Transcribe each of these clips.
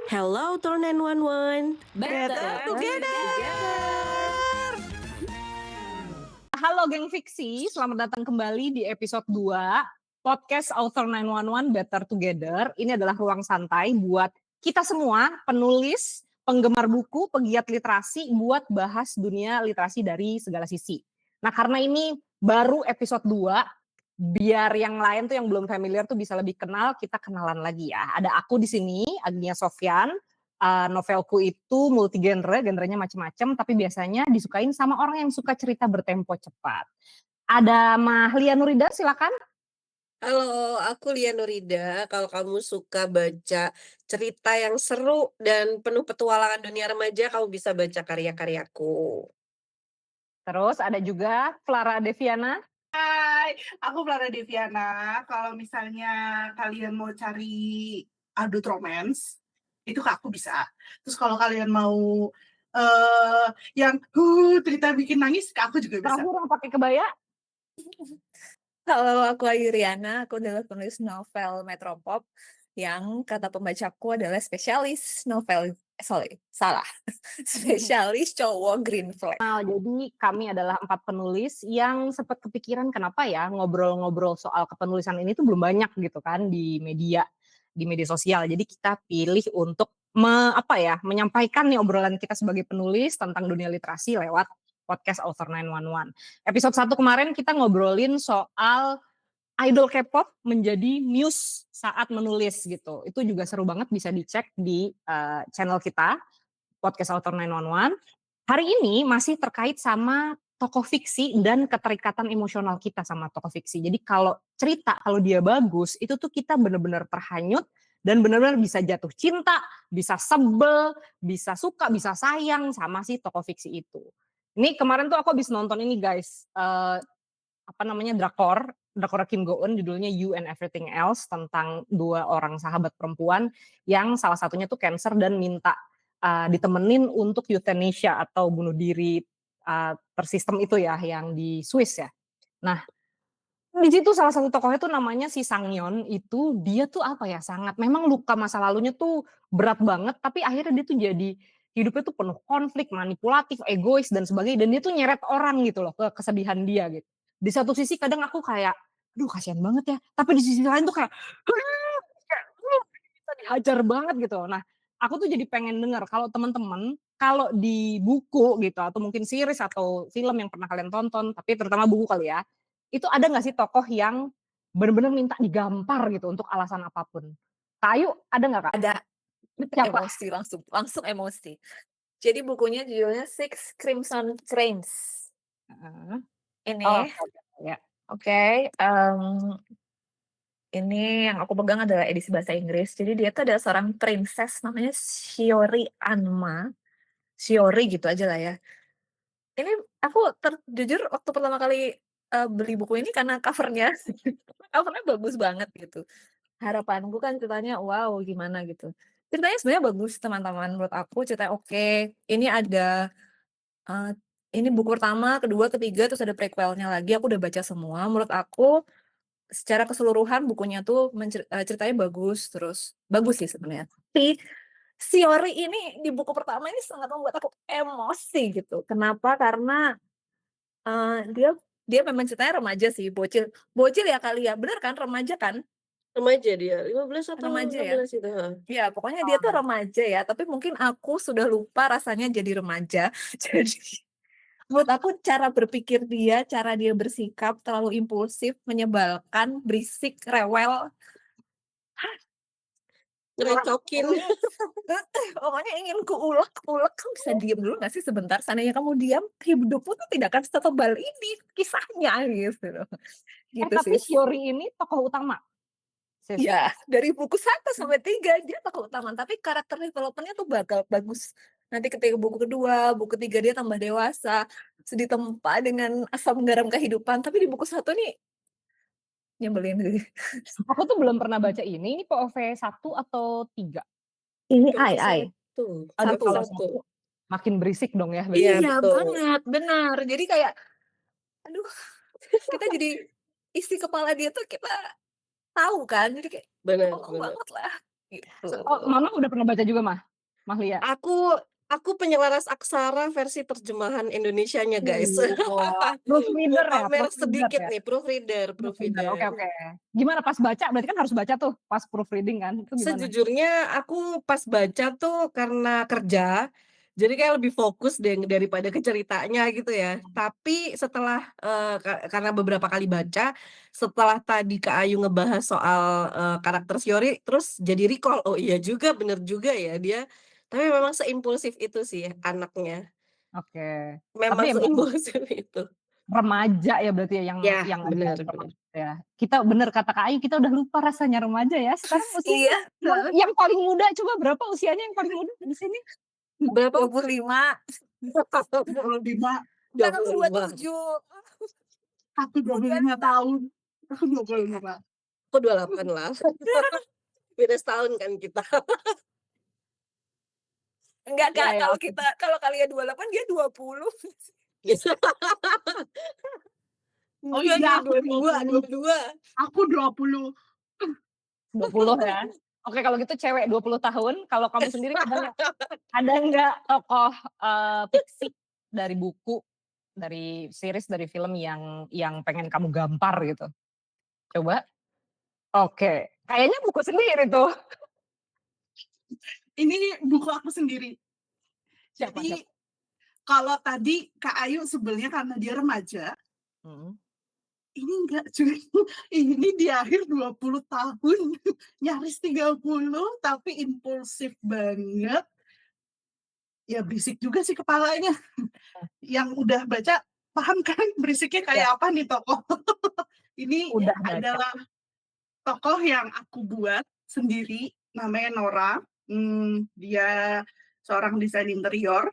Hello, Tour 911. Better together. Halo geng fiksi, selamat datang kembali di episode 2 podcast Author 911 Better Together. Ini adalah ruang santai buat kita semua, penulis, penggemar buku, pegiat literasi, buat bahas dunia literasi dari segala sisi. Nah, karena ini baru episode 2, biar yang lain tuh yang belum familiar tuh bisa lebih kenal, kita kenalan lagi ya. Ada aku di sini, Agnia Sofyan. Novelku itu multi-genre, genrenya macam-macam, tapi biasanya disukain sama orang yang suka cerita bertempo cepat. Ada Mahlia Nurida, silakan. Halo, aku Lia Nurida. Kalau kamu suka baca cerita yang seru dan penuh petualangan dunia remaja, kamu bisa baca karya-karyaku. Terus ada juga Clara Deviana. Hai, aku Clara Deviana. Kalau misalnya kalian mau cari adult romance, itu ke aku bisa. Terus kalau kalian mau yang cerita bikin nangis, ke aku juga bisa. Terakhir yang pakai kebaya. Halo, aku Ayu Riana. Aku adalah penulis novel Metropop yang kata pembacaku adalah spesialis novel, spesialis cowok green flag. Nah, jadi kami adalah 4 penulis yang sempat kepikiran kenapa ya ngobrol-ngobrol soal kepenulisan ini tuh belum banyak gitu kan di media sosial. Jadi kita pilih untuk menyampaikan nih obrolan kita sebagai penulis tentang dunia literasi lewat podcast Author 911. Episode 1 kemarin kita ngobrolin soal idol K-pop menjadi muse saat menulis gitu. Itu juga seru banget, bisa dicek di channel kita, podcast Author 911. Hari ini masih terkait sama tokoh fiksi dan keterikatan emosional kita sama tokoh fiksi. Jadi kalau cerita, kalau dia bagus, itu tuh kita benar-benar terhanyut dan benar-benar bisa jatuh cinta, bisa sebel, bisa suka, bisa sayang sama si tokoh fiksi itu. Ini kemarin tuh aku habis nonton ini guys, drakor Kim Go Eun, judulnya You and Everything Else, tentang 2 orang sahabat perempuan yang salah satunya tuh cancer dan minta ditemenin untuk euthanasia atau bunuh diri tersistem itu ya, yang di Swiss ya. Nah, di situ salah satu tokohnya tuh namanya si Sangyeon, itu dia tuh sangat, memang luka masa lalunya tuh berat banget, tapi akhirnya dia tuh jadi hidupnya tuh penuh konflik, manipulatif, egois dan sebagainya, dan dia tuh nyeret orang gitu loh ke kesedihan dia gitu. Di satu sisi kadang aku kayak, aduh kasihan banget ya, tapi di sisi lain tuh kayak bisa dihajar banget gitu. Nah, aku tuh jadi pengen denger kalau teman-teman, kalau di buku gitu atau mungkin series atau film yang pernah kalian tonton, tapi terutama buku kali ya, itu ada nggak sih tokoh yang benar-benar minta digampar gitu untuk alasan apapun? Kak Ayu, ada nggak Kak? Ada Siapa? emosi langsung emosi. Jadi bukunya judulnya Six Crimson Cranes. Ini, Oh, ya. Oke, ini yang aku pegang adalah edisi bahasa Inggris. Jadi dia tuh adalah seorang princess namanya Shiori Anma. Shiori gitu aja lah ya. Ini aku jujur waktu pertama kali beli buku ini karena covernya, covernya bagus banget gitu. Harapanku kan ceritanya wow gimana gitu. Ceritanya sebenarnya bagus teman-teman, menurut aku ceritanya oke. Ini ada ini buku pertama, kedua, ketiga, terus ada prequelnya lagi. Aku udah baca semua. Menurut aku secara keseluruhan bukunya tuh ceritanya bagus, terus bagus sih sebenarnya. Tapi si Ori ini di buku pertama ini sangat membuat aku emosi gitu. Kenapa? Karena dia dia memang ceritanya remaja sih, bocil ya kali ya, bener kan remaja kan? Remaja dia, 15 atau Remaja ya? 16 itu. Ya pokoknya dia tuh remaja ya, tapi mungkin aku sudah lupa rasanya jadi remaja. Jadi menurut aku cara berpikir dia, cara dia bersikap terlalu impulsif, menyebalkan, berisik, rewel. Ngerecokin. Pokoknya ingin kuulek, kamu bisa diam dulu gak sih sebentar? Seandainya kamu diam, hidupmu tuh tidak akan setebal ini kisahnya gitu loh. Gitu Tapi sih. Shiori ini tokoh utama. Ya, dari buku 1 sampai 3 dia tokoh utama, tapi karakter development-nya tuh bakal bagus. Nanti ketika buku kedua, buku ketiga dia tambah dewasa, ditempa dengan asam garam kehidupan, tapi di buku 1 nih nyebelin sih. Aku tuh belum pernah baca ini POV 1 atau 3? Ini Tuh, Ada kalau satu. makin berisik dong ya. Iya, Iya betul. banget, benar. Jadi kayak, aduh, kita jadi isi kepala dia tuh kita tahu kan, jadi kayak Benar. tolong banget lah. gitu. Oh, Mama udah pernah baca juga, Mahlia? Aku penyelaras aksara versi terjemahan Indonesianya, guys. Wah, proofreader ya? Pamer Proofreader sedikit ya? nih, proofreader Proofreader, oke proofreader. oke. Gimana pas baca? Berarti kan harus baca tuh pas proofreading kan? Itu gimana? Sejujurnya aku pas baca tuh karena kerja, jadi kayak lebih fokus daripada ke ceritanya gitu ya. Tapi setelah, karena beberapa kali baca, setelah tadi Kak Ayu ngebahas soal, karakter Shiori, terus jadi recall, "Oh iya juga, bener juga ya dia." Tapi memang seimpulsif itu sih anaknya, Oke. Tapi memang emang seimpulsif itu. remaja ya berarti ya yang Ya, yang ada bener bener. remaja ya. Kita bener kata Kak Ayu, kita udah lupa rasanya remaja ya. Sekarang usianya Iya, yang paling muda coba berapa usianya yang paling muda di sini? Berapa? 25. 25, Kan aku 25. 27. aku 25 tahun. Aku 25. Aku 28 lah. Beda setahun kan kita. Enggak, Iya Kak, ya, oke. kalau kalian 28 dia 20. Oh Enggak, iya, dia aku 22, 20. 22. Aku 20. 20 ya. Oke kalau gitu cewek 20 tahun, kalau kamu sendiri ada nggak tokoh, fiksi dari buku, dari series, dari film yang pengen kamu gampar gitu? Coba? Oke, kayaknya buku sendiri tuh. Ini buku aku sendiri. Siapa Jadi siapa? kalau tadi Kak Ayu sebelnya karena dia remaja, Mhm. ini enggak cuy. Ini di akhir 20 tahun, nyaris 30, tapi impulsif banget. Ya berisik juga sih kepalanya. Yang udah baca paham kan berisiknya Ya, kayak apa nih tokoh. Ini udah baca. adalah tokoh yang aku buat sendiri, namanya Nora. Dia seorang desain interior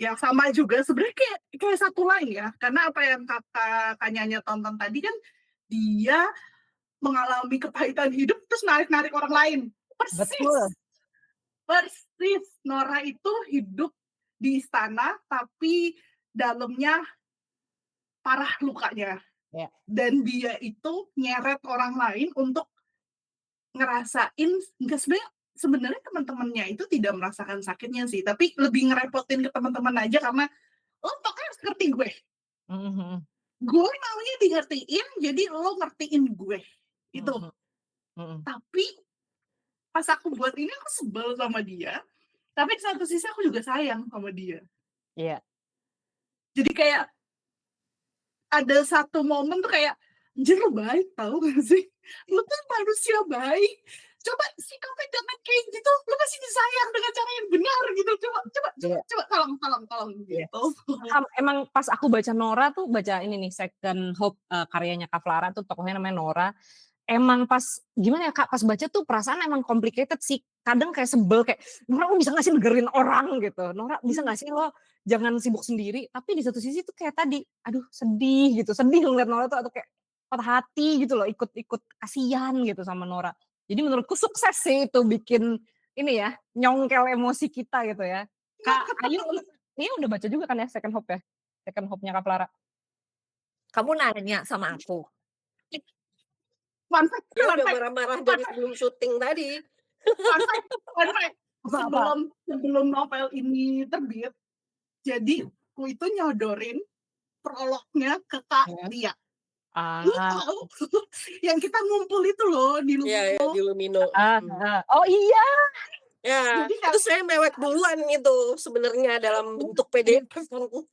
yang sama juga sebenarnya kayak satu lain ya, karena apa yang kakak Kanyanya tonton tadi kan dia mengalami kepahitan hidup terus narik-narik orang lain. Betul. Persis. Nora itu hidup di istana tapi dalamnya parah lukanya. Ya. Dan dia itu nyeret orang lain untuk ngerasain, enggak, sebenarnya teman-temannya itu tidak merasakan sakitnya sih, tapi lebih ngerepotin ke teman-teman aja karena lo pokoknya harus ngerti gue. Mhm. Gue maunya di ngertiin, jadi lo ngertiin gue. Itu. Mhm. Mhm. Tapi pas aku buat ini aku sebel sama dia, tapi di satu sisi aku juga sayang sama dia. Iya. Jadi kayak ada satu momen tuh kayak, anjir lo baik tau gak sih? Lo tuh manusia baik. Coba sikapnya jangan kayak gitu. Lo masih disayang dengan cara yang benar gitu. Iya. Coba tolong Iya. gitu. Emang pas aku baca Nora tuh baca ini nih Second Hope, karyanya Kak Flara tuh tokohnya namanya Nora. Emang pas gimana ya Kak, pas baca tuh perasaan emang complicated sih. Kadang kayak sebel kayak, "Nora lo bisa gak sih dengerin orang?" gitu. "Nora bisa gak sih lo jangan sibuk sendiri?" Tapi di satu sisi tuh kayak tadi, aduh sedih gitu, sedih ngeliat Nora tuh atau kayak patah hati gitu loh, ikut kasihan gitu sama Nora. Jadi menurutku sukses sih itu bikin ini ya, nyongkel emosi kita gitu ya. Kak Ayu ini udah baca juga kan ya Second Hope ya? Second Hope-nya Kak Flara? Kamu nanya sama aku. Fun fact, Dia fun udah fact, marah-marah fun dari fact, sebelum syuting tadi. fun fact, fun fact. Apa? Sebelum novel ini terbit, jadi aku itu nyodorin prolognya ke Kak Ya. Tia. Lu Ah, tahu yang kita ngumpul itu loh di Iya, Lumino. di Lumino. oh iya. Ya, Jadi itu saya mewek duluan itu sebenarnya dalam bentuk PDF.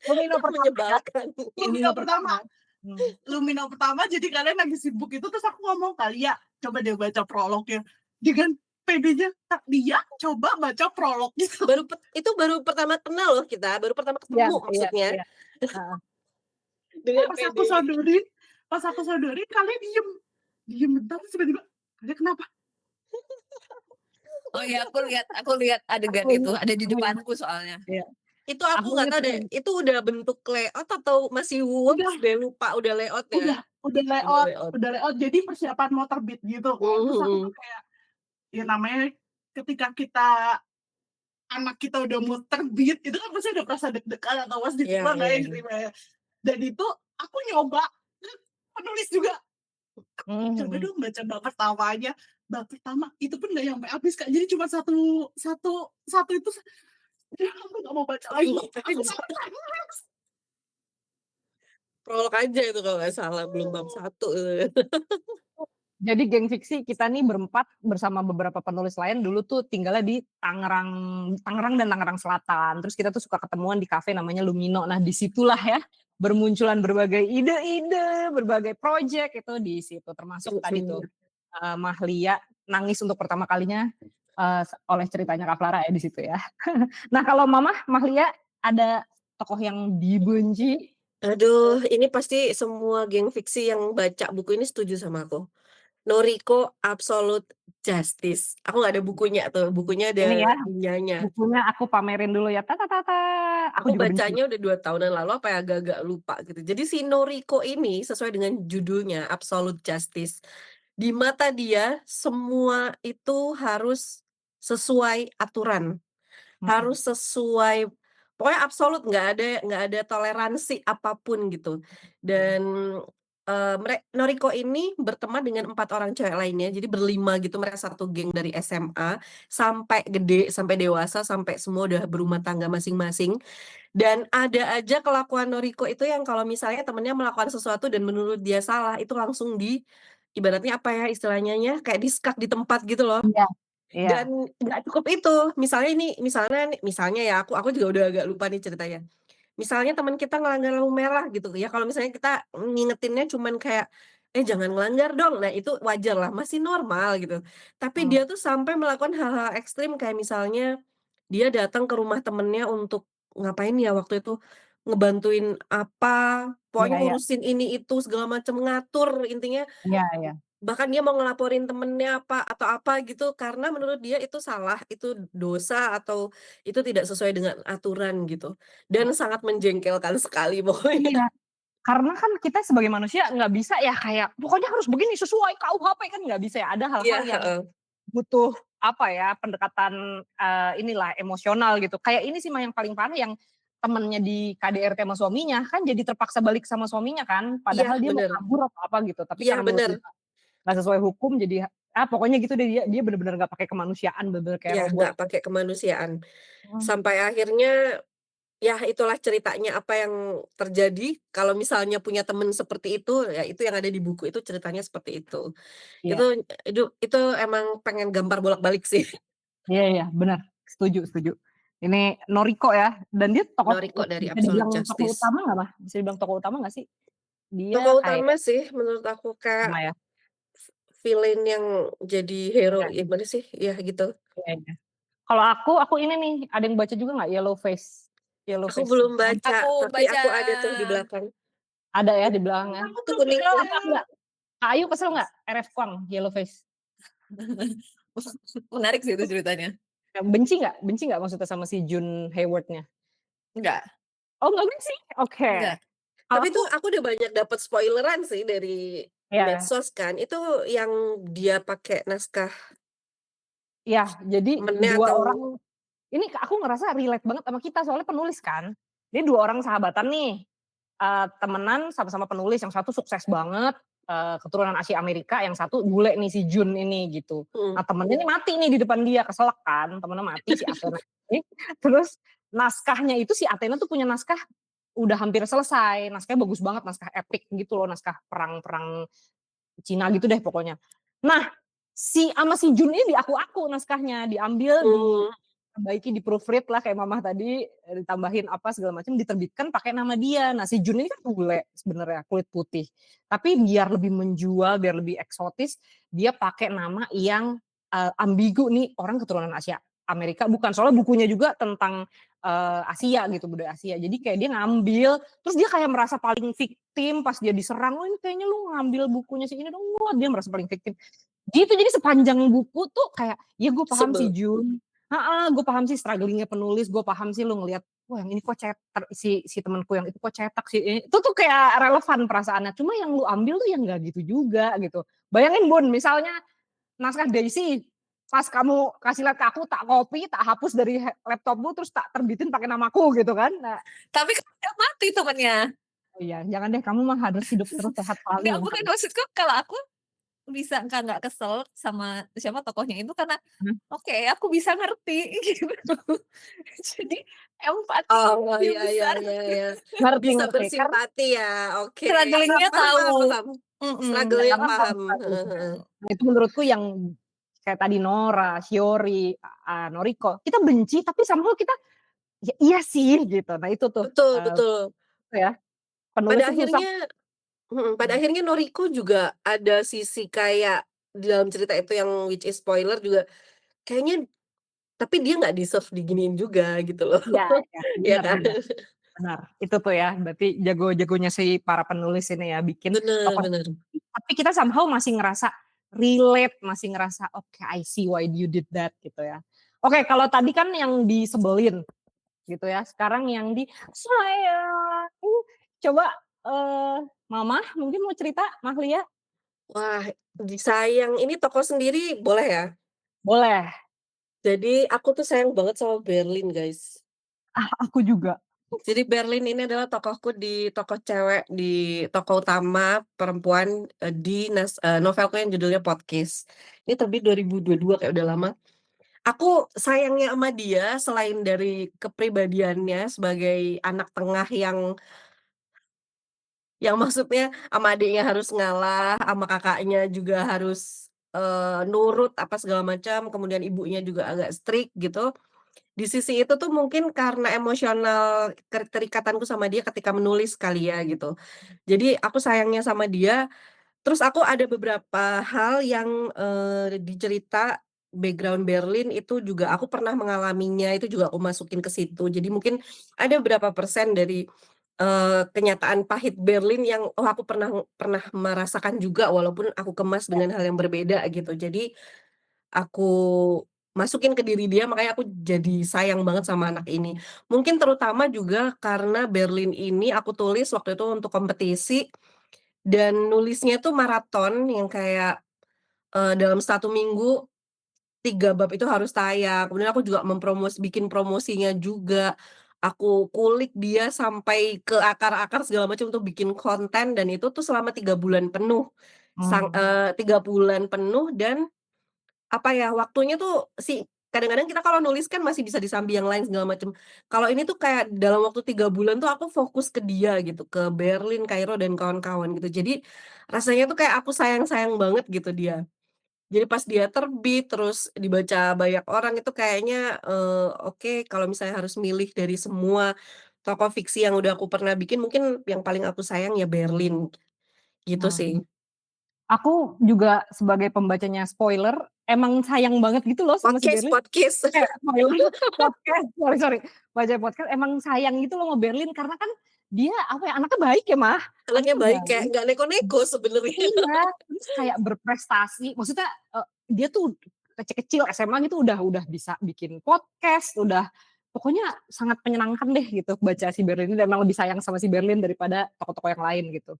Lumino pertama ya? Menyebalkan. Lumino pertama. Hmm. Lumino pertama, jadi kalian lagi sibuk itu, terus aku ngomong, kali ya coba dia baca prolognya. Dengan pedenya Kak Lia coba baca prolog gitu. Itu baru pertama kenal loh kita, baru pertama ketemu maksudnya. Iya. Dengan Pas aku sodorin kalian diem bentar, tiba-tiba kalian kenapa? Oh iya, aku lihat adegan itu ada di depanku soalnya. Iya. Itu aku nggak tahu deh, itu udah bentuk layout atau masih works deh, lupa udah layout ya. Udah layout, jadi persiapan mau terbit gitu kan. Terus aku tuh kayak, ya namanya ketika anak kita udah mau terbit, itu kan pasti udah perasa deg-degan atau was diterima nggak ya diterima ya. Dan itu aku nyoba, penulis juga, coba dong baca bab pertamanya. bab pertama itu pun nggak nyampe habis Kak, jadi cuma satu satu satu itu aku nggak mau baca lagi. Tapi Aku sampai nangis. prolog aja itu kalau nggak salah, belum bab 1 Jadi geng fiksi kita nih berempat bersama beberapa penulis lain dulu tuh tinggalnya di Tangerang dan Tangerang Selatan. Terus kita tuh suka ketemuan di kafe namanya Lumino. Nah disitulah ya bermunculan berbagai ide-ide, berbagai project itu di situ. Termasuk tadi tuh Mahlia nangis untuk pertama kalinya oleh ceritanya Kak Clara ya di situ ya. Nah kalau Mama Mahlia ada tokoh yang dibenci? Aduh, ini pasti semua geng fiksi yang baca buku ini setuju sama aku. Noriko Absolute Justice. Aku nggak ada bukunya tuh, bukunya Ini ada ya dunianya. bukunya aku pamerin dulu ya. Tata. Aku Aku juga benci. bacanya udah 2 tahunan lalu apa ya, agak-agak lupa gitu. Jadi si Noriko ini sesuai dengan judulnya Absolute Justice. Di mata dia semua itu harus sesuai aturan, harus sesuai pokoknya absolut, nggak ada toleransi apapun gitu. Dan Noriko ini berteman dengan 4 orang cewek lainnya, jadi berlima gitu, mereka satu geng dari SMA sampai gede, sampai dewasa, sampai semua udah berumah tangga masing-masing. Dan ada aja kelakuan Noriko itu yang kalau misalnya temennya melakukan sesuatu dan menurut dia salah, itu langsung ibaratnya apa ya istilahnya, kayak diskak di tempat gitu loh. Iya, iya. Dan nggak cukup itu, misalnya ya, aku juga udah agak lupa nih ceritanya. Misalnya teman kita ngelanggar lampu merah gitu ya, kalau misalnya kita ngingetinnya cuman kayak, "Eh jangan ngelanggar dong." Nah itu wajar lah, masih normal gitu. Tapi dia tuh sampai melakukan hal-hal ekstrim kayak misalnya, dia datang ke rumah temennya untuk ngapain ya waktu itu, ngebantuin apa, Iya, pokoknya iya. ngurusin ini itu segala macam, ngatur intinya. Iya, iya. Bahkan dia mau ngelaporin temennya apa atau apa gitu, karena menurut dia itu salah, itu dosa, atau itu tidak sesuai dengan aturan gitu. Dan sangat menjengkelkan sekali pokoknya. Iya, karena kan kita sebagai manusia nggak bisa ya kayak, pokoknya harus begini sesuai KUHP kan nggak bisa ya, ada Iya, hal-hal yang heeh. butuh, apa ya, pendekatan, inilah emosional gitu. Kayak ini sih yang paling parah yang temennya di KDRT sama suaminya, kan jadi terpaksa balik sama suaminya kan, Iya, padahal dia mau bener. kabur atau apa gitu, tapi Iya, karena menurut bener. dia nggak sesuai hukum jadi pokoknya gitu deh dia bener-bener nggak pakai kemanusiaan, bener-bener kayak Iya, robot. nggak pakai kemanusiaan. Mmm, Sampai akhirnya, ya itulah ceritanya apa yang terjadi, kalau misalnya punya temen seperti itu, ya itu yang ada di buku itu ceritanya seperti itu. iya. Itu emang pengen gampar bolak-balik sih. Iya, iya, benar, setuju, setuju. Ini Noriko ya, dan dia tokoh Noriko dari bisa Absolute dibilang tokoh Justice. utama nggak, Mah? Bisa dibilang tokoh utama nggak sih? Dia Tokoh kayak utama sih menurut aku, kayak utama ya? villain yang jadi hero, Iya, gimana sih, ya gitu. iya, iya. Kalau aku ini nih, ada yang baca juga nggak Yellowface? Aku Yellowface. belum Nah, baca, Aku tapi baca aku ada tuh di belakang. ada ya di belakangnya. Aku Itu belum kuning Kesel tuh. nggak? Kak Ayu kesel nggak? RF Kwang, Yellowface. Menarik sih itu ceritanya. Benci nggak maksudnya sama si June Hayward-nya? Enggak, Oh nggak benci? Oke. enggak. Kalau Tapi aku, tuh aku udah banyak dapat spoileran sih dari ya, medsos kan. Itu yang dia pakai naskah ya, jadi temennya dua atau orang ini aku ngerasa relate banget sama kita soalnya penulis kan. Ini dua orang sahabatan nih, temenan sama-sama penulis, yang satu sukses banget, keturunan Asia Amerika, yang satu bule nih si Jun ini gitu. mhm, Nah temennya nih mati nih di depan dia, keselak kan, temennya mati si Athena ini. Terus naskahnya itu si Athena tuh punya naskah udah hampir selesai, naskahnya bagus banget, naskah epik gitu loh, naskah perang-perang Cina gitu deh pokoknya. Nah, sama si Jun ini diaku-aku naskahnya, diambil, mmm, diperbaiki, di-proofread lah kayak Mamah tadi, ditambahin apa segala macam, diterbitkan pakai nama dia. Nah, si Jun ini kan bule sebenarnya, kulit putih. Tapi biar lebih menjual, biar lebih eksotis, dia pakai nama yang ambigu nih, orang keturunan Asia Amerika bukan. Soalnya bukunya juga tentang Asia gitu, budaya Asia. Jadi kayak dia ngambil, terus dia kayak merasa paling victim pas dia diserang, "Oh ini kayaknya lu ngambil bukunya si ini dong." Wah, dia merasa paling victim. Gitu, jadi sepanjang buku tuh kayak, ya gue paham sih sebel. Jun, gue paham sih struggle-nya penulis, gue paham sih lu ngelihat, wah yang ini kok cetak, si temenku yang itu kok cetak sih, itu tuh kayak relevan perasaannya. Cuma yang lu ambil tuh yang nggak gitu juga gitu. Bayangin Bun, misalnya naskah Daisy, pas kamu kasih lihat ke aku, tak copy, tak hapus dari laptopmu, terus tak terbitin pakai namaku gitu kan. Nah, Tapi kan udah mati temennya. oh iya, jangan deh kamu mah harus hidup terus sehat Enggak, selalu. bukan maksudku kalau aku bisa nggak kesel sama siapa tokohnya itu karena, Mhm. oke aku bisa ngerti gitu. Jadi empati Oh, lebih iya iya besar. iya iya. Ngerti Bisa ngerti, karena bersimpati ya, oke. Struggle-nya Paham paham tahu. paham. Struggle-nya karena paham, heeh heeh. nah itu menurutku yang kayak tadi Nora, Shiori, Noriko, kita benci tapi somehow kita, ya iya sih gitu. Nah itu tuh, Betul betul. apa ya, penulis Pada tuh susah. akhirnya pada Mhm. akhirnya Noriko juga ada sisi kayak di dalam cerita itu yang which is spoiler juga, kayaknya tapi dia nggak deserve diginiin juga gitu loh, Iya iya, ya bener kan? bener. Benar, itu tuh ya, berarti jago-jagonya si para penulis ini ya, bikin Bener tokoh bener. tapi kita somehow masih ngerasa relate, masih ngerasa, "Oke, I see why you did that," gitu ya. Oke, kalau tadi kan yang disebelin gitu ya, sekarang yang sayang. Coba, Mama mungkin mau cerita, Mahlia? Wah, disayang ini tokoh sendiri boleh ya? Boleh. Jadi aku tuh sayang banget sama Berlin, guys. Ah, aku juga. Jadi Berlin ini adalah tokohku di tokoh cewek di tokoh utama perempuan, di novelku yang judulnya Podcast. Ini terbit 2022 kayak udah lama. Aku sayangnya sama dia selain dari kepribadiannya sebagai anak tengah yang maksudnya sama adiknya harus ngalah, sama kakaknya juga harus, nurut apa segala macam, kemudian ibunya juga agak strict gitu. Di sisi itu tuh mungkin karena emosional keterikatanku sama dia ketika menulis kali ya gitu. Jadi aku sayangnya sama dia, terus aku ada beberapa hal yang, di cerita background Berlin itu juga aku pernah mengalaminya, itu juga aku masukin ke situ. Jadi mungkin ada berapa persen dari, kenyataan pahit Berlin yang, oh aku pernah pernah merasakan juga walaupun aku kemas dengan hal yang berbeda gitu. Jadi aku masukin ke diri dia, makanya aku jadi sayang banget sama anak ini. Mungkin terutama juga karena Berlin ini aku tulis waktu itu untuk kompetisi, dan nulisnya tuh maraton yang kayak, dalam 1 minggu 3 bab itu harus tayang. Kemudian aku juga bikin promosinya juga. Aku kulik dia sampai ke akar-akar segala macam untuk bikin konten dan itu tuh selama 3 bulan penuh. Mmm. 3 bulan penuh dan apa ya, waktunya tuh kadang-kadang kita kalau nulis kan masih bisa disambi yang lain segala macem. Kalau ini tuh kayak dalam waktu 3 bulan tuh aku fokus ke dia gitu, ke Berlin, Kairo, dan kawan-kawan gitu. Jadi rasanya tuh kayak aku sayang-sayang banget gitu dia. Jadi pas dia terbit, terus dibaca banyak orang itu kayaknya, oke kalau misalnya harus milih dari semua tokoh fiksi yang udah aku pernah bikin, mungkin yang paling aku sayang ya Berlin, gitu Mmm. sih. Aku juga sebagai pembacanya spoiler, emang sayang banget gitu loh sama si Podcast Berlin. podcast. Spoiler podcast, sorry, baca podcast emang sayang gitu loh sama Berlin karena kan dia apa ya, anaknya baik ya, Mah, Anaknya anaknya baik, kayak baik nggak neko-neko sebenarnya. iya, terus kayak berprestasi, maksudnya, dia tuh kecil-kecil SMA gitu udah bisa bikin podcast, udah pokoknya sangat menyenangkan deh gitu baca si Berlin ini dan emang lebih sayang sama si Berlin daripada tokoh-tokoh yang lain gitu.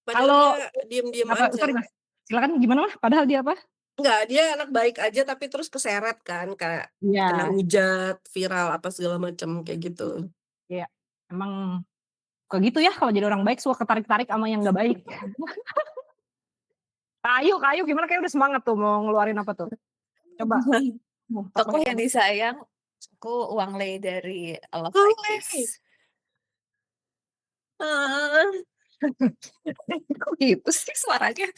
Padahal Kalau dia diem-diem apa aja. sorry Mas, silakan gimana Mah? Padahal dia apa? Enggak, dia anak baik aja tapi terus keseret kan, kayak kena Iya, hujat, viral, apa segala macam, kayak gitu. iya, emang suka gitu ya kalau jadi orang baik suka ketarik-tarik sama yang nggak baik. Kayu gimana kayaknya udah semangat tuh mau ngeluarin apa tuh? Coba, tokoh Tokoh yang yang disayang, aku Wang Lei dari I Love Like Boleh. This. Eee, kok gitu sih suaranya?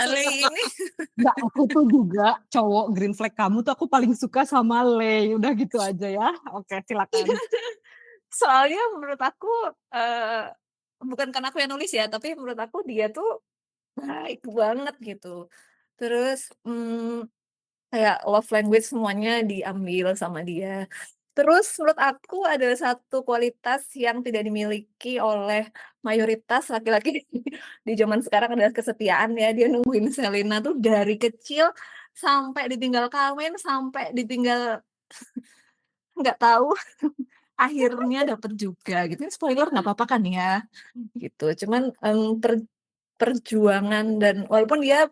Lei ini enggak, aku tuh juga cowok green flag kamu tuh aku paling suka sama Lei, udah gitu aja ya. Oke, silakan. soalnya menurut aku, eee, bukan karena aku yang nulis ya, tapi menurut aku dia tuh baik banget gitu. Terus, kayak love language semuanya diambil sama dia. Terus menurut aku ada satu kualitas yang tidak dimiliki oleh mayoritas laki-laki di zaman sekarang adalah kesetiaan ya. Dia nungguin Shelina tuh dari kecil sampai ditinggal kawin, sampai ditinggal nggak tahu, akhirnya dapet juga gitu. Ini spoiler nggak apa-apa kan ya? Gitu. Cuman, perjuangan dan walaupun dia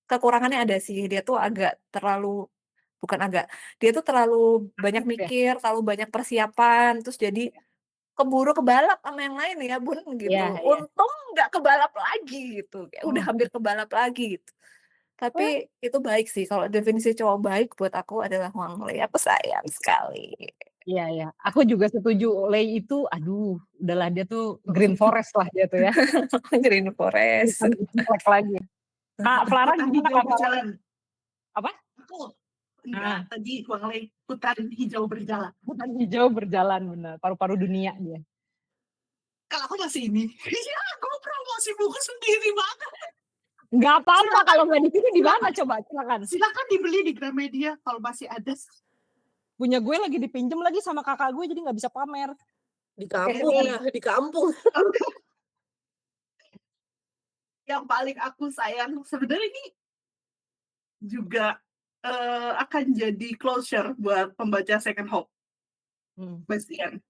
kekurangannya ada sih, dia tuh agak terlalu bukan agak, dia tuh terlalu banyak Aktif ya? mikir, terlalu banyak persiapan, terus jadi keburu kebalap sama yang lain ya Bun, Iya gitu. iya. Untung nggak kebalap lagi gitu, kayak udah Mhm. hampir kebalap lagi gitu. Tapi itu baik sih, kalau definisi cowok baik buat aku adalah Wang Lei, aku sayang sekali. Iya ya, aku juga setuju. Lei itu, aduh, udahlah dia tuh green forest lah dia tuh ya, Green Forest. bukan komplek lagi. Kak Clara Hutan gimana hijau Kak Clara? berjalan. Apa? Aku Ah, enggak, tadi Wang Lei hutan hijau berjalan. hutan hijau berjalan benar, paru-paru dunia dia. Kalau aku masih ini, iya aku promosi buku sendiri banget. Nggak apa-apa Silakan, kalau nggak di sini di mana silakan, coba silakan. silakan dibeli di Gramedia kalau masih ada. Punya gue lagi dipinjem lagi sama kakak gue jadi nggak bisa pamer. Di Oke kampung nih, ya, di kampung. Yang paling aku sayang sebenarnya ini juga akan jadi closure buat pembaca Second Hope, Hmm, Bastian.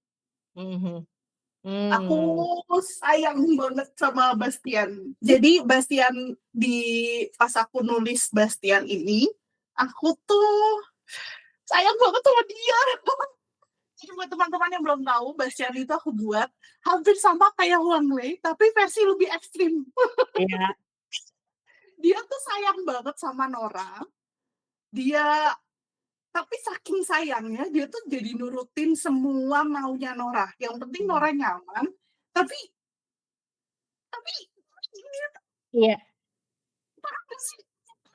mhm, Aku hmm, sayang banget sama Bastian. Jadi Bastian pas aku nulis Bastian ini, aku tuh sayang banget sama dia. Jadi buat teman-teman yang belum tahu, Bastian itu aku buat hampir sama kayak Wang Lei, tapi versi lebih ekstrim. iya, Dia tuh sayang banget sama Nora. Dia tapi saking sayangnya dia tuh jadi nurutin semua maunya Nora. Yang penting Nora nyaman. Tapi dia tuh iya, apa sih?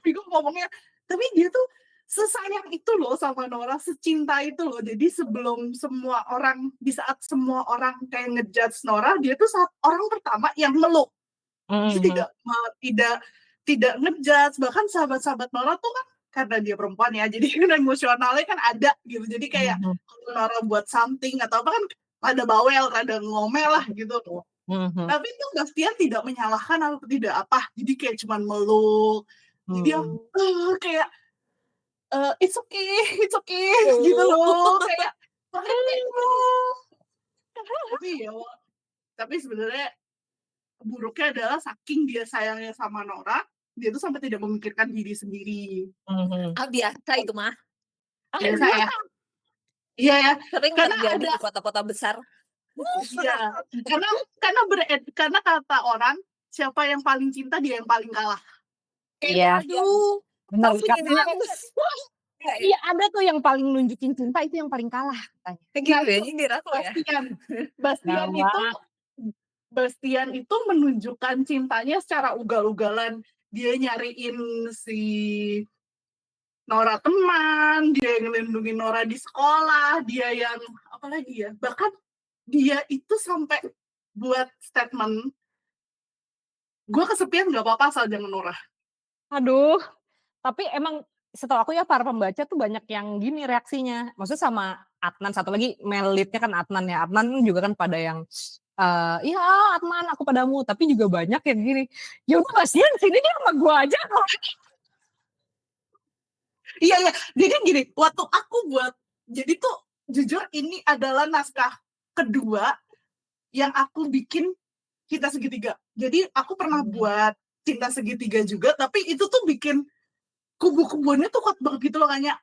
Bingung ngomongnya. Tapi dia tuh sesayang itu loh sama Nora, secinta itu loh. Jadi sebelum semua orang, di saat semua orang kayak ngejudge Nora, dia tuh orang pertama yang meluk. Dia mhm, tidak ngejudge. Bahkan sahabat-sahabat Nora tuh kan karena dia perempuan ya, jadi kan emosionalnya kan ada gitu. Jadi kayak mhm, kalau Nora buat something atau apa kan ada bawel, ada ngomel lah gitu. mhm, Tapi tuh Bastian tidak menyalahkan atau tidak apa. Jadi kayak cuman meluk. Jadi dia mhm. kayak it's okay gitu loh. Kayak makanya kayak, tapi ya tapi sebenarnya buruknya adalah saking dia sayangnya sama Nora, dia tuh sampai tidak memikirkan diri sendiri. Mhm. Biasa itu mah. Biasa ya. Iya ya. Sering Karena terjadi ada di kota-kota besar. iya. Karena kata orang siapa yang paling cinta dia yang paling kalah. Iya, Aduh, benar. tapi Karena gini iya ada tuh yang paling nunjukin cinta itu yang paling kalah katanya. gitu Nah ya, itu nyindir aku ya. Bastian Nah, itu menunjukkan cintanya secara ugal-ugalan. Dia nyariin si Nora teman, dia yang ngelindungin Nora di sekolah, dia yang apa lagi ya? Bahkan dia itu sampai buat statement, gue kesepian nggak apa-apa asal jangan Nora. aduh, tapi emang setahu aku ya para pembaca tuh banyak yang gini reaksinya. Maksudnya sama Adnan, satu lagi melitnya kan Adnan ya. Adnan juga kan pada yang iya Adnan aku padamu, tapi juga banyak yang gini. Ya udah kasihan sini dia sama gua aja. Iya ya, jadi gini, waktu aku buat, jadi tuh jujur ini adalah naskah kedua yang aku bikin Cinta Segitiga. Jadi aku pernah buat Cinta Segitiga juga, tapi itu tuh bikin kubu-kubuannya tuh kuat banget gitu loh kayaknya.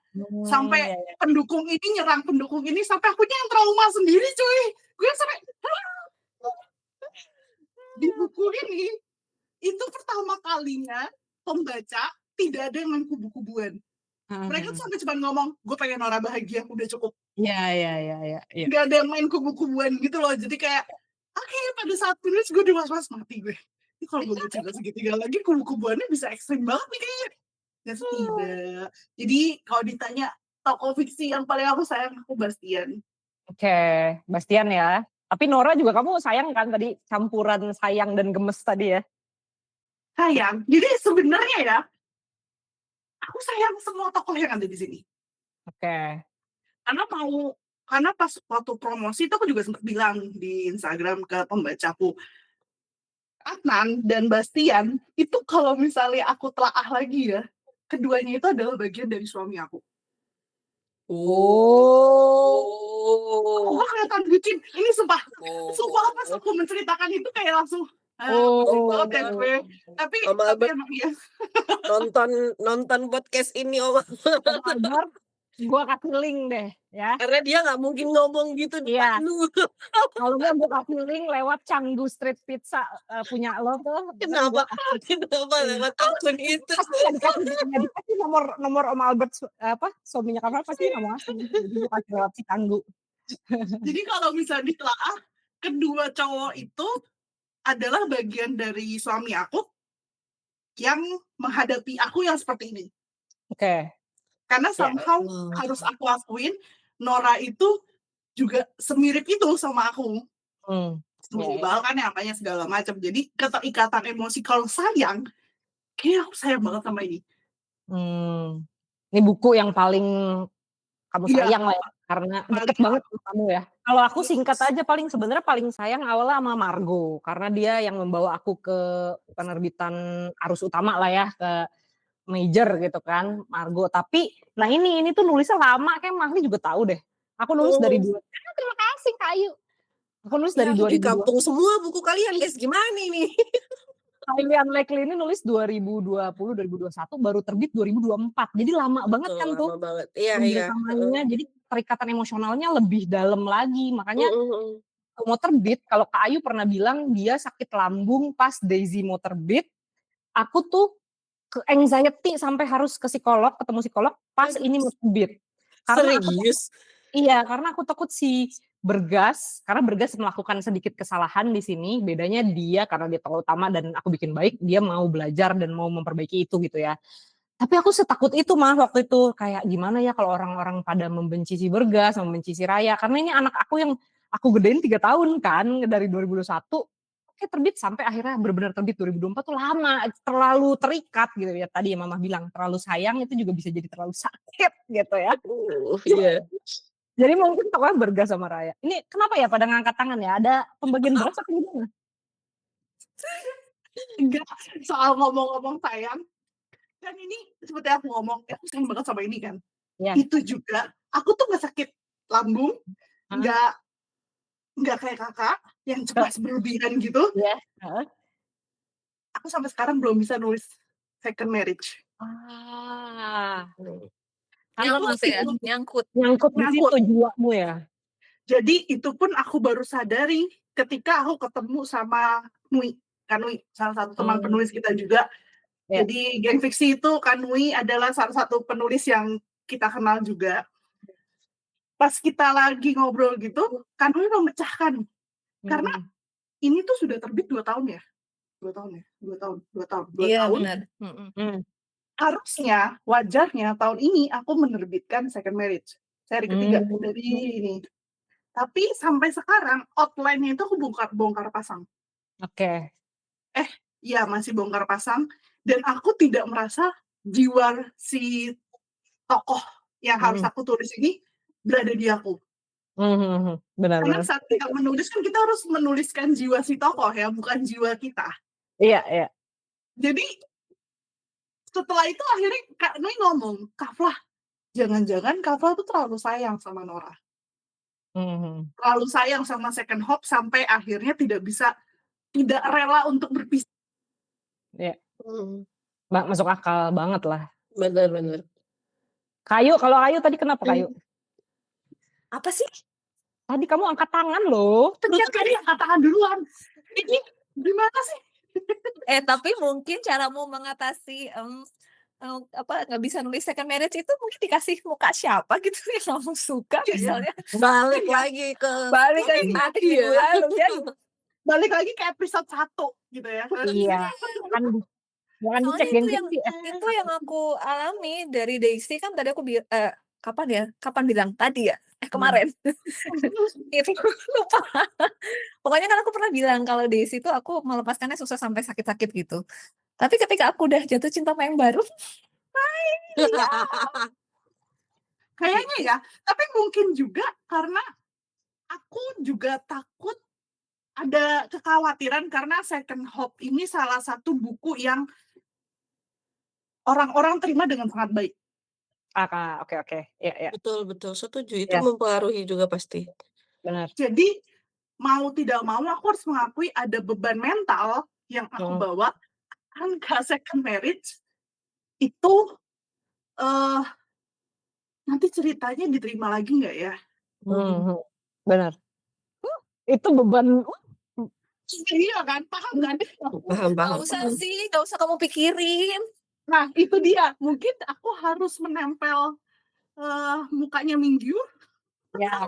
Sampai Iya, iya. pendukung ini nyerang pendukung ini, sampai akunya yang trauma sendiri cuy. Gue sampai di buku ini, itu pertama kalinya pembaca tidak ada yang main kubu-kubuan. Mereka tuh sampai cuma ngomong, gue pengen Nora bahagia, udah cukup. Iya, iya, iya, iya, iya. Gak ada yang main kubu-kubuan gitu loh. Jadi kayak, akhirnya pada saat penulis gue udah was-was mati gue. Ini kalau gue buat Cinta Segitiga lagi, kubu-kubuannya bisa ekstrim banget nih kayaknya. Dan tidak. Jadi kalau ditanya tokoh fiksi yang paling aku sayang, aku Bastian. Oke, Bastian ya. Tapi Nora juga kamu sayang kan tadi campuran sayang dan gemes tadi ya. Sayang. Jadi sebenarnya ya, aku sayang semua tokoh yang ada di sini. Oke. Karena pas waktu promosi itu aku juga sempat bilang di Instagram ke pembacaku, Adnan dan Bastian itu kalau misalnya aku telaah lagi ya, keduanya itu adalah bagian dari suami aku. Aku Oh. kelihatan bucin. Ini sumpah pas aku menceritakan itu kayak langsung bucin banget ya gue. Tapi Om Albert emang iya. nonton podcast ini Om. Albert, Gua kasih link deh ya. Karena dia nggak mungkin ngomong gitu depan Iya. lu. Kalau enggak gua kasih link lewat Canggu Street Pizza, punya lo tuh, entar gua Kenapa kasih kenapa link. lewat akun itu Pasti sih? nggak dikasih nomor Om Albert suaminya Kak Fah pasti nggak mau ngasih. Jadi gua kasih lewat si Canggu. Jadi kalau misalnya ditelaah, kedua cowok itu adalah bagian dari suami aku yang menghadapi aku yang seperti ini. Oke. Karena Ya. somehow harus aku akuin, Nora itu juga semirip itu sama aku. Sebel kan namanya segala macam. Jadi keterikatan emosi kalau sayang, kayaknya aku sayang banget sama ini. Ini buku yang paling kamu Iya. sayang lah ya, karena deket banget sama kamu ya. Kalau aku singkat aja sebenarnya paling sayang awalnya sama Margo, karena dia yang membawa aku ke penerbitan arus utama lah ya, ke major gitu kan, Margo. Tapi, nah ini tuh nulisnya lama, kayak Mahli juga tahu deh. Aku nulis dari terima kasih Kak Ayu. Aku nulis dari Aku di 2002. kampung semua buku kalian guys, gimana ini? Highly Unlikely ini nulis 2020, 2021, baru terbit 2024. Jadi lama banget kan tuh. Lama banget. Iya. Jadi perikatan emosionalnya lebih dalam lagi. Makanya mau terbit, kalau Kak Ayu pernah bilang dia sakit lambung pas Daisy mau terbit, aku tuh ke anxiety sampai harus ke psikolog, ketemu psikolog pas ini mau terbit. Serius? Iya, karena aku takut si Bergas, karena Bergas melakukan sedikit kesalahan di sini, bedanya dia karena dia tokoh utama dan aku bikin baik, dia mau belajar dan mau memperbaiki itu gitu ya. Tapi aku setakut itu mah waktu itu, kayak gimana ya kalau orang-orang pada membenci si Bergas, membenci si Raya, karena ini anak aku yang aku gedein 3 tahun kan, dari 2021, oke terbit sampai akhirnya benar-benar terbit 2024 tuh lama, terlalu terikat gitu ya, tadi ya Mama bilang, terlalu sayang itu juga bisa jadi terlalu sakit gitu ya. Iya. Jadi mungkin tokohnya Bergas sama Raya. Ini kenapa ya pada ngangkat tangan ya? Ada pembagian beras atau gimana? Enggak, soal ngomong-ngomong sayang, kan ini seperti aku ngomong, aku sayang banget sama ini kan. Iya. Itu juga, aku tuh gak sakit lambung, nggak kayak kakak yang cepat berlebihan gitu. Iya. Aku sampai sekarang belum bisa nulis second marriage. Karena masih ya, nyangkut di situ jiwamu ya. Jadi itu pun aku baru sadari ketika aku ketemu sama Nui. Kanui, salah satu teman penulis kita juga. Ya. Jadi Geng Fiksi itu Kanui adalah salah satu penulis yang kita kenal juga. Pas kita lagi ngobrol gitu, Kanui memecahkan. Karena ini tuh sudah terbit 2 tahun ya. 2 tahun. Iya benar. Harusnya, wajarnya tahun ini aku menerbitkan second marriage. Seri ketiga dari ini. Tapi sampai sekarang outline-nya itu aku bongkar pasang. Oke. Iya masih bongkar pasang. Dan aku tidak merasa jiwa si tokoh yang harus aku tulis ini berada di aku. Benar. Karena saat kita menulis kan kita harus menuliskan jiwa si tokoh ya, bukan jiwa kita. Iya. Jadi setelah itu akhirnya Kak Nui ngomong, Kak Flah, jangan-jangan Kak Flah tuh terlalu sayang sama Nora. Terlalu sayang sama Second Hope sampai akhirnya tidak rela untuk berpisah. Iya. Masuk akal banget lah. Benar. Kalau Ayu tadi kenapa Kayu? Apa sih? Tadi kamu angkat tangan loh. Terus tadi angkat tangan duluan. Ini gimana sih? Tapi mungkin caramu mengatasi nggak bisa nulis second marriage itu mungkin dikasih muka siapa gitu yang kamu suka misalnya. Balik lagi ke minggu lalu ya. Balik lagi ke episode 1 gitu ya. Iya. Jangan dicek itu yang aku alami dari Daisy kan tadi aku kapan bilang tadi ya? Kemarin. Itu lupa. Pokoknya kan aku pernah bilang kalau Daisy itu aku melepaskannya susah sampai sakit-sakit gitu. Tapi ketika aku udah jatuh cinta sama yang baru, kayaknya ya. Tapi mungkin juga karena aku juga takut ada kekhawatiran karena Second Hope ini salah satu buku yang orang-orang terima dengan sangat baik. Oke. Ya. Betul, setuju. Itu mempengaruhi juga pasti. Benar. Jadi mau tidak mau aku harus mengakui ada beban mental yang aku bawa angka second marriage itu nanti ceritanya diterima lagi nggak ya? Mhm, bener. Itu beban Iya kan, paham kan? Paham Nggak paham usah paham. sih, nggak usah kamu pikirin. Nah itu dia, mungkin aku harus menempel mukanya Minggu ya,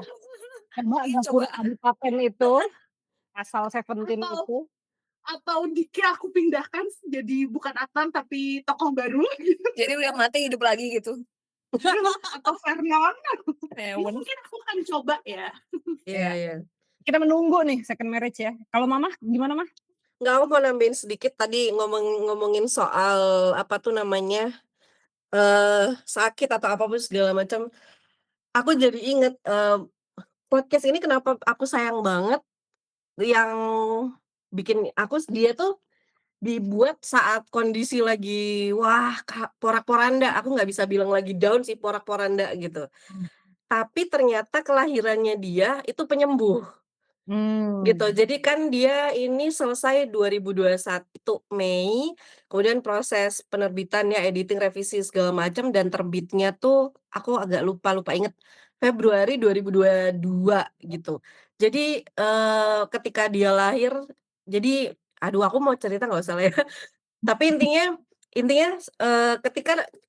coba Coba. Gapura Kabupaten itu, asal Seventeen atau itu. atau Diki aku pindahkan jadi bukan Atlan tapi tokoh baru gitu. Jadi udah mati hidup lagi gitu. Atau Vernon. Ewen. Mungkin aku akan coba ya. Iya Ya. iya. Kita menunggu nih second marriage ya. Kalau Mama gimana, Mah? Nggak, aku mau nambahin sedikit tadi ngomongin soal apa tuh namanya, sakit atau apa pun segala macam. Aku jadi inget, podcast ini kenapa aku sayang banget, yang bikin dia tuh dibuat saat kondisi lagi, wah porak-poranda, aku nggak bisa bilang lagi down sih, porak-poranda gitu. Tapi ternyata kelahirannya dia itu penyembuh. Gitu, jadi kan dia ini selesai 2021 Mei, kemudian proses penerbitan ya, editing, revisi segala macam dan terbitnya tuh aku agak lupa inget, Februari 2022 gitu. Jadi, ketika dia lahir, jadi aduh aku mau cerita nggak usah lah ya, tapi intinya,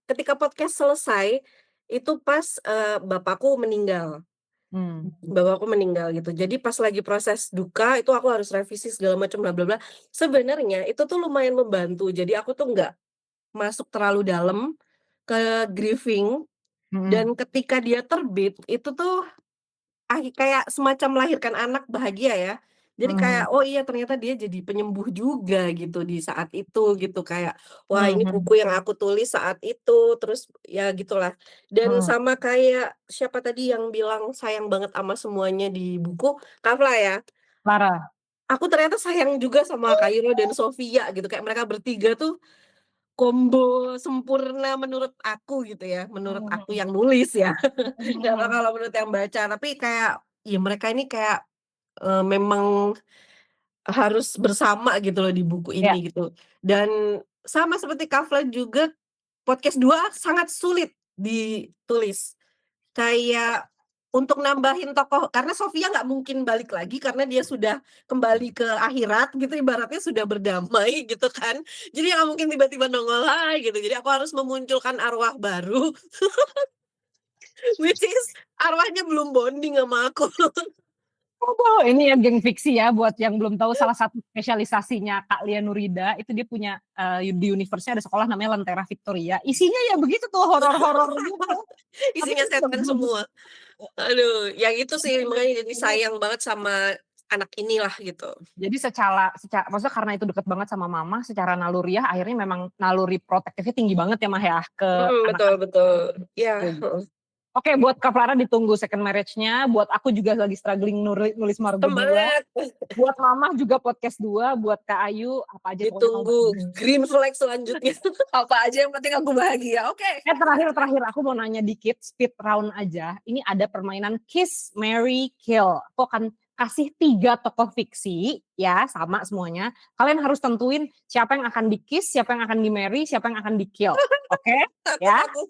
ketika podcast selesai, itu pas, bapakku meninggal. Bapakku meninggal gitu. Jadi pas lagi proses duka itu aku harus revisi segala macam bla bla bla. Sebenarnya itu tuh lumayan membantu. Jadi aku tuh nggak masuk terlalu dalam ke grieving dan ketika dia terbit itu tuh kayak semacam melahirkan anak bahagia ya. Jadi kayak, oh iya ternyata dia jadi penyembuh juga gitu di saat itu gitu, kayak, wah ini buku yang aku tulis saat itu, terus ya gitulah. Dan sama kayak siapa tadi yang bilang sayang banget sama semuanya di buku, Kafla ya. Clara. Aku ternyata sayang juga sama Kairo dan Sofia gitu, kayak mereka bertiga tuh combo sempurna menurut aku gitu ya, menurut aku yang nulis ya. Nggak tahu kalau menurut yang baca, tapi kayak, ya mereka ini kayak, memang harus bersama gitu loh di buku Ya. ini gitu. Dan sama seperti Kafla juga, podcast 2 sangat sulit ditulis. Kayak untuk nambahin tokoh karena Sofia nggak mungkin balik lagi karena dia sudah kembali ke akhirat gitu, ibaratnya sudah berdamai gitu kan. Jadi nggak mungkin tiba-tiba nongol hai gitu, jadi aku harus memunculkan arwah baru, which is arwahnya belum bonding sama aku. Oh, ini ya geng fiksi ya, buat yang belum tahu salah satu spesialisasinya Kak Lia Nurida, itu dia punya, di universe-nya ada sekolah namanya Lentera Victoria, isinya ya begitu tuh, horor-horor gitu. Tapi Isinya kan setan semua. Aduh, yang itu sih makanya jadi sayang banget sama anak inilah gitu. Jadi maksudnya karena itu deket banget sama Mama, secara naluriah akhirnya memang naluri protektifnya tinggi banget ya, Mah, ya, ke Betul anak-anak. betul. Iya, heeh. Oke, buat Kak Clara ditunggu second marriage-nya, buat aku juga lagi struggling nulis Margo 2, Semangat, buat Mama juga podcast 2, buat Kak Ayu apa aja pokoknya kalau ditunggu green flag selanjutnya. Apa aja yang penting aku bahagia. Oke. terakhir aku mau nanya dikit, speed round aja. Ini ada permainan Kiss, Marry, Kill. Aku akan kasih 3 tokoh fiksi, ya sama semuanya. Kalian harus tentuin siapa yang akan di-kiss, siapa yang akan di-marry, siapa yang akan di-kill. Oke? Takut Ya, aku.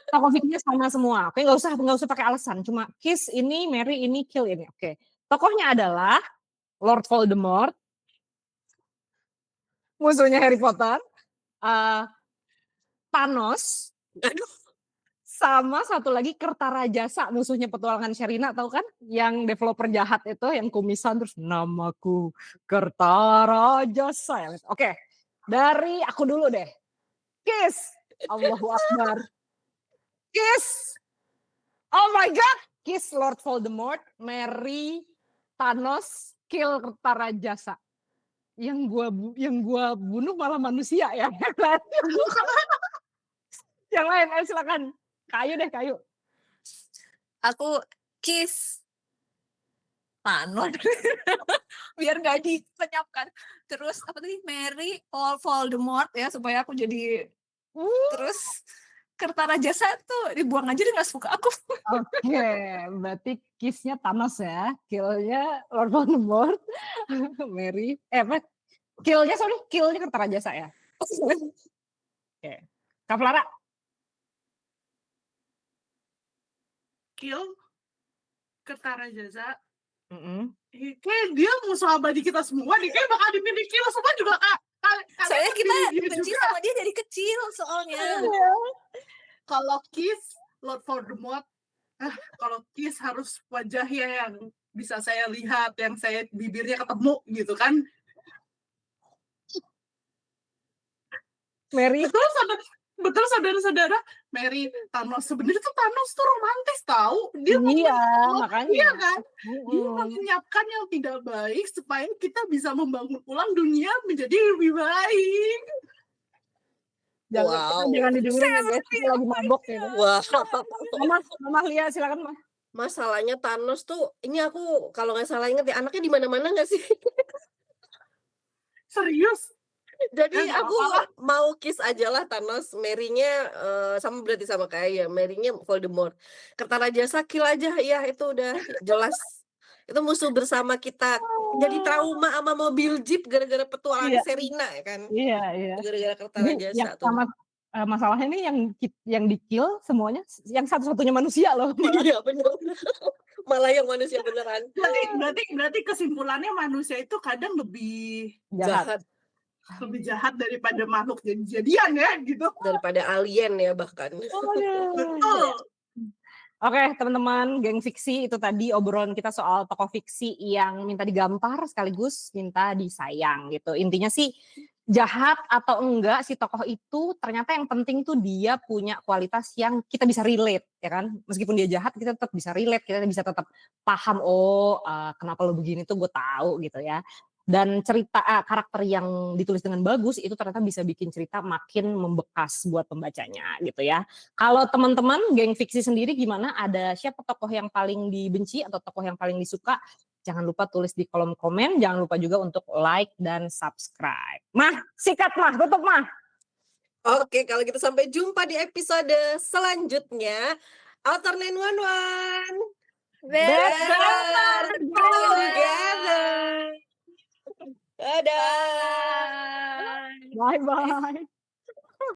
tokoh fiksinya sama semua. Oke, nggak usah pakai alasan. Cuma kiss ini, marry ini, kill ini. Oke. Tokohnya adalah Lord Voldemort, musuhnya Harry Potter, Thanos, Aduh, sama satu lagi Kertarajasa, musuhnya petualangan Sherina, tahu kan? Yang developer jahat itu, yang kumisan terus namaku Kertarajasa. Oke, dari aku dulu deh. Kiss, Allahu Akbar. Kiss, oh my God, kiss Lord Voldemort, marry Thanos, kill Kertarajasa. Yang gua bunuh malah manusia ya. Yang lain, silakan. Kayu deh, Kayu. Aku kiss Thanos biar gak dilenyapkan. Terus apa tadi, marry Voldemort ya supaya aku jadi terus Kertarajasa tuh dibuang aja, dia gak suka aku. Oke, berarti kiss-nya Thanos ya, kill-nya Lord Voldemort, marry, apa? Kill-nya Kertarajasa ya. Oke, Kak Clara. kill Kertarajaza, Mhm. kayak dia musuh abadi kita semua nih, kayak bakal dipilih kill semua juga Kak. Kalian Soalnya kan kita pilih dia benci juga. sama dia dari kecil soalnya. Iya. Kalau Kiss, Lord Voldemort, kalau Kiss harus wajahnya yang bisa saya lihat, yang saya bibirnya ketemu gitu kan. Mary. Betul saudara-saudara, Mary, Thanos sebenarnya tuh Thanos tuh romantis tahu. Dia mau Iya, iya makanya. kan? Dia menyiapkan yang tidak baik supaya kita bisa membangun ulang dunia menjadi lebih baik. Jangan didengerin ya guys, dia lagi mabok ya. Wah, Mama Lia silakan Mah. masalahnya Thanos tuh, ini aku kalau nggak salah inget ya, anaknya di mana-mana nggak sih? Serius. Jadi Ya, nggak aku apa-apa. mau kiss aja lah Thanos, Mary-nya sama berarti sama kayak ya, Mary-nya Voldemort. Kertarajasa kill aja, ya itu udah jelas. Itu musuh bersama kita. Jadi trauma sama mobil Jeep gara-gara petualangan Iya. Serena ya kan. Iya, iya. Gara-gara Jadi Kertarajasa yang tuh. sama masalahnya nih yang di-kill semuanya yang satu-satunya manusia loh. Iya bener. Malah yang manusia beneran. Berarti kesimpulannya manusia itu kadang lebih Jahat. jahat daripada makhluk jadi-jadian ya gitu. Daripada alien ya bahkan. Betul. Oke, teman-teman, geng fiksi itu tadi obrolan kita soal tokoh fiksi yang minta digampar sekaligus minta disayang gitu. Intinya sih jahat atau enggak si tokoh itu ternyata yang penting tuh dia punya kualitas yang kita bisa relate ya kan. Meskipun dia jahat kita tetap bisa relate, kita bisa tetap paham kenapa lo begini tuh gue tahu gitu ya. Dan cerita karakter yang ditulis dengan bagus itu ternyata bisa bikin cerita makin membekas buat pembacanya gitu ya. Kalau teman-teman geng fiksi sendiri gimana? Ada siapa tokoh yang paling dibenci atau tokoh yang paling disuka? Jangan lupa tulis di kolom komen. Jangan lupa juga untuk like dan subscribe. Mah, sikat Mah, tutup Mah. Oke, kalau gitu sampai jumpa di episode selanjutnya. Outer 911. Better together. Dadah. Bye-bye.